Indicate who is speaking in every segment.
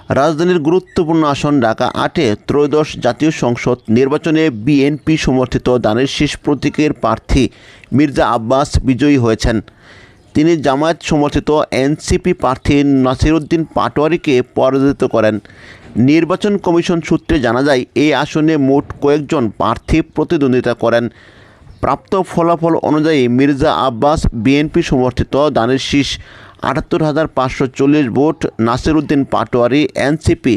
Speaker 1: রাজধানীর গুরুত্বপূর্ণ আসন ঢাকা ৮-এ ত্রয়োদশ জাতীয় সংসদ নির্বাচনে বিএনপি সমর্থিত ধানের শীষ প্রতীকের প্রার্থী মির্জা আব্বাস বিজয়ী হয়েছেন। তিনি জামায়াত সমর্থিত এনসিপি প্রার্থী নাসিরউদ্দিন পাটোয়ারীকে পরাজিত করেন। নির্বাচন কমিশন সূত্রে জানা যায়, এই আসনে মোট কয়েকজন প্রার্থী প্রতিদ্বন্দ্বিতা করেন। প্রাপ্ত ফলাফল অনুযায়ী মির্জা আব্বাস বিএনপি সমর্থিত ধানের শীষ ৭৮,৫৪০ ভোট, নাসিরউদ্দিন পাটোয়ারী এনসিপি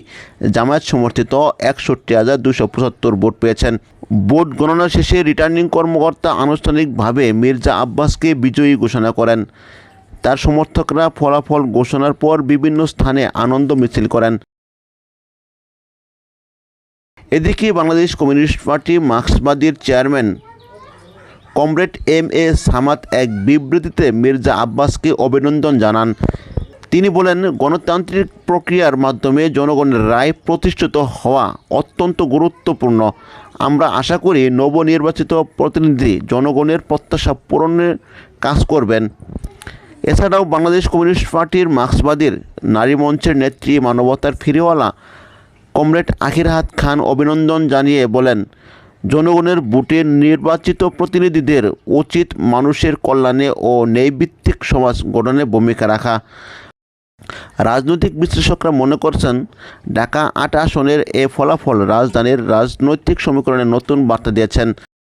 Speaker 1: জামায়াত সমর্থিত ৬১,২৭৫ ভোট পেয়েছেন। ভোট গণনা শেষে রিটার্নিং কর্মকর্তা আনুষ্ঠানিকভাবে মির্জা আব্বাসকে বিজয়ী ঘোষণা করেন। তার সমর্থকরা ফলাফল ঘোষণার পর বিভিন্ন স্থানে আনন্দ মিছিল করেন। এদিকে বাংলাদেশ কমিউনিস্ট পার্টি মার্ক্সবাদীর চেয়ারম্যান কমরেড এম.এ. সামাদ এক বিবৃতিতে মির্জা আব্বাসকে অভিনন্দন জানান। তিনি বলেন, গণতান্ত্রিক প্রক্রিয়ার মাধ্যমে জনগণের রায় প্রতিষ্ঠিত হওয়া অত্যন্ত গুরুত্বপূর্ণ। আমরা আশা করি নবনির্বাচিত প্রতিনিধি জনগণের প্রত্যাশা পূরণের কাজ করবেন। এছাড়াও বাংলাদেশ কমিউনিস্ট পার্টির মার্ক্সবাদীর নারী মঞ্চের নেত্রী মানবতার ফিরেওয়ালা কমরেড আখিরাহাত খান অভিনন্দন জানিয়ে বলেন, জনগণের ভোটে নির্বাচিত প্রতিনিধিদের উচিত মানুষের কল্যাণে ও ন্যায়ভিত্তিক সমাজ গঠনে ভূমিকা রাখা। রাজনৈতিক বিশ্লেষকরা মনে করছেন, ঢাকা ৮ আসনের এ ফলাফল রাজধানীর রাজনৈতিক সমীকরণে নতুন বার্তা দিয়েছেন।